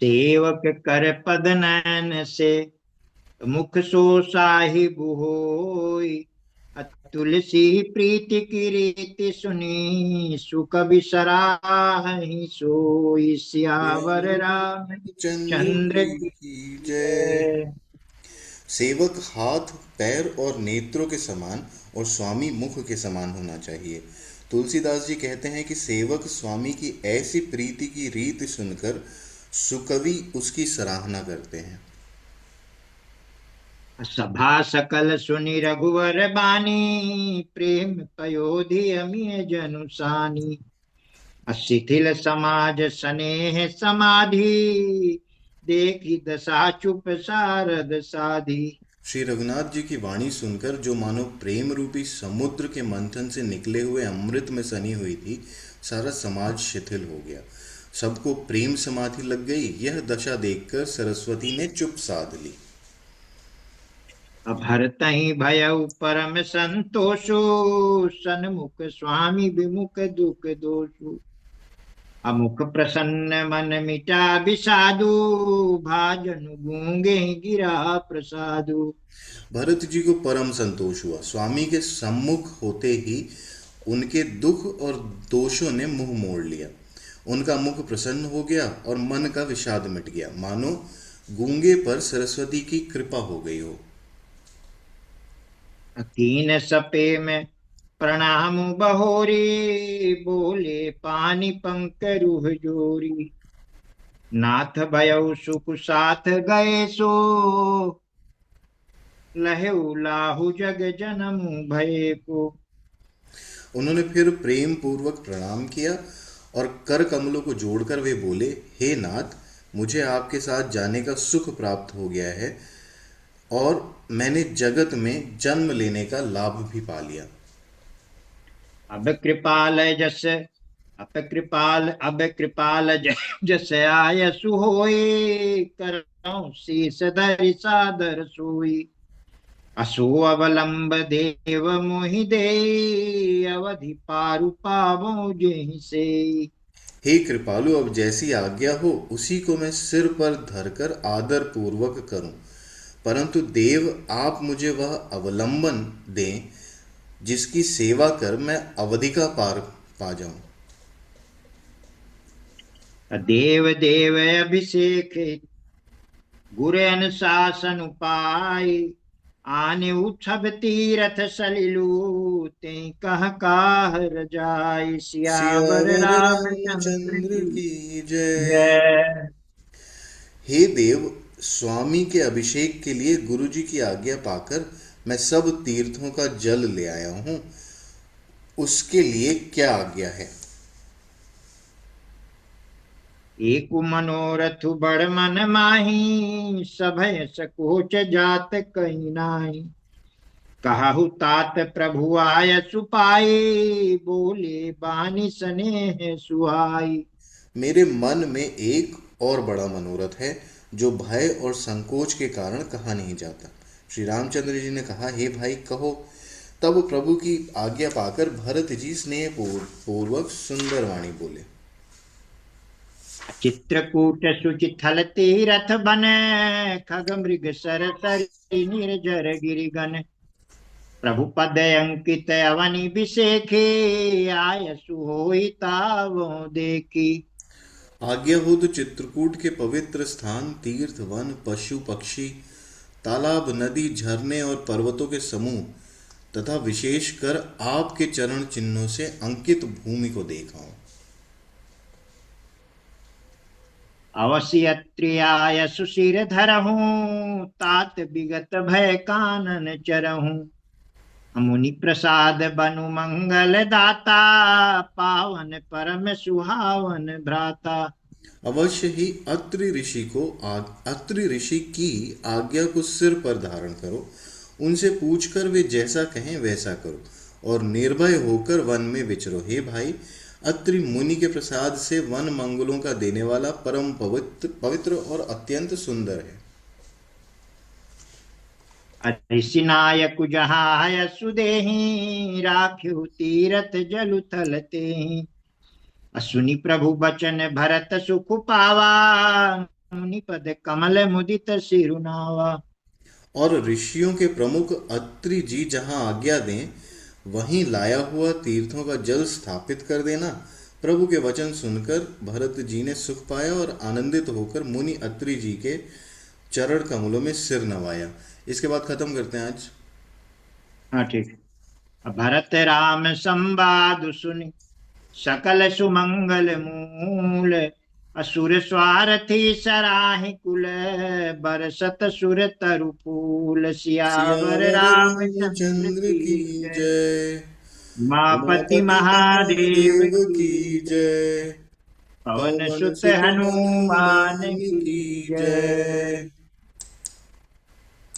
सेवक कर पद नयन से, मुख सो साहिब होई। तुलसी प्रीति की रीति सुनी, सुख बिसराहि सोई। सियावर चंद्र रामचंद्र की की जय। जय। सेवक हाथ पैर और नेत्रों के समान और स्वामी मुख के समान होना चाहिए। तुलसीदास जी कहते हैं कि सेवक स्वामी की ऐसी प्रीति की रीत सुनकर सुकवि उसकी सराहना करते हैं। सभा सकल सुनि रघुवर बानी, प्रेम पयोधि अमिय जनुसानी। शिथिल समाज स्नेह समाधि, देखी दशा चुप सारद साधी। श्री रघुनाथ जी की वाणी सुनकर जो मानो प्रेम रूपी समुद्र के मंथन से निकले हुए अमृत में सनी हुई थी, सारा समाज शिथिल हो गया। सबको प्रेम समाधि लग गई। यह दशा देखकर सरस्वती ने चुप साध ली। अब हरतहि भयउ परम संतोषु, सन्मुख स्वामी विमुख दुख दोषु। अमुख प्रसन्न मन मिटा विषादु, भाजनु गूंगे गिरा प्रसादु। भरत जी को परम संतोष हुआ। स्वामी के सम्मुख होते ही उनके दुख और दोषों ने मुंह मोड़ लिया। उनका मुख प्रसन्न हो गया और मन का विषाद मिट गया, मानो गूंगे पर सरस्वती की कृपा हो गई हो। कीन सपे में प्रणाम बहोरी, बोले पानी पंकरुह जोरी। नाथ भयउ सुख साथ गए सो, लहऊ लाहु जग जनमु भय को। उन्होंने फिर प्रेम पूर्वक प्रणाम किया और कर कमलों को जोड़कर वे बोले, हे नाथ, मुझे आपके साथ जाने का सुख प्राप्त हो गया है और मैंने जगत में जन्म लेने का लाभ भी पा लिया। अब कृपाल जस अब कृपाल जस आय सुहोई, करऊं शीस धरि सादर सोई। असो अवलंब देव मोहि दे, अवधि पारु पावो जेहि से। हे कृपालु, अब जैसी आज्ञा हो उसी को मैं सिर पर धरकर आदर पूर्वक करूं, परंतु देव आप मुझे वह अवलंबन दें जिसकी सेवा कर मैं अवधि का पार पा जाऊं। देव देव अभिषेक गुर अनुशासन उपाय। आने उछब तीरथ सलिलू, ते कह काहर जाय। सियावर सियावर रामचंद्र रामचंद्र की की जय। जय। हे देव, स्वामी के अभिषेक के लिए गुरु जी की आज्ञा पाकर मैं सब तीर्थों का जल ले आया हूँ। उसके लिए क्या आज्ञा है? एक मनोरथ बड़ मन माही, सभय सकोच जात कहीं नाही। कहु तात प्रभु आय सुपाई, बोले बानी स्नेह सुहाई। मेरे मन में एक और बड़ा मनोरथ है जो भय और संकोच के कारण कहा नहीं जाता। श्री रामचंद्र जी ने कहा, हे भाई कहो। तब प्रभु की आज्ञा पाकर भरत जी स्नेह पूर्वक सुंदर वाणी बोले। चित्रकूट सुचिथल तीरथ बन, खग मृग सर सरी निर्जर गिरिगन। प्रभु पद अंकित अवनि बिसेखे, आय सुहोई तावो देखी। आज्ञा हो तो चित्रकूट के पवित्र स्थान, तीर्थ, वन, पशु पक्षी, तालाब, नदी, झरने और पर्वतों के समूह तथा विशेषकर आपके चरण चिन्हों से अंकित भूमि को देखाऊं। अवसियत्रियाय सुशिर धरहूं, तात विगत भय कानन चरहूं। मुनि प्रसाद बनु मंगल दाता, पावन परम सुहावन भ्राता। अवश्य ही अत्रि ऋषि की आज्ञा को सिर पर धारण करो। उनसे पूछकर वे जैसा कहें वैसा करो और निर्भय होकर वन में विचरो। हे भाई, अत्रि मुनि के प्रसाद से वन मंगलों का देने वाला परम पवित्र पवित्र और अत्यंत सुंदर है। ऋषि नायक जहाँ सुदेही, राख्यु तीरथ जलु थल तेहि। सुनि प्रभु बचन भरत सुख पावा, मुनि पद कमल मुदित सिरुनावा। और ऋषियों के प्रमुख अत्रि जी जहाँ आज्ञा दें, वहीं लाया हुआ तीर्थों का जल स्थापित कर देना। प्रभु के वचन सुनकर भरत जी ने सुख पाया और आनंदित होकर मुनि अत्रि जी के चरण कमलों में सिर नवाया। इसके बाद खत्म करते हैं आज। हाँ ठीक है। अब भरत राम संवाद सुनि सकल सुमंगल मूल। असुर स्वारथी सराहि कुल बरसत सुर तरु फूल। सियावर सियावर रामचंद्र रामचंद्र की की जय। जय। उमापति उमापति महादेव महादेव की की जय। जय। पवन पवन सुत सुत हनुमान हनुमान की की जय। जय।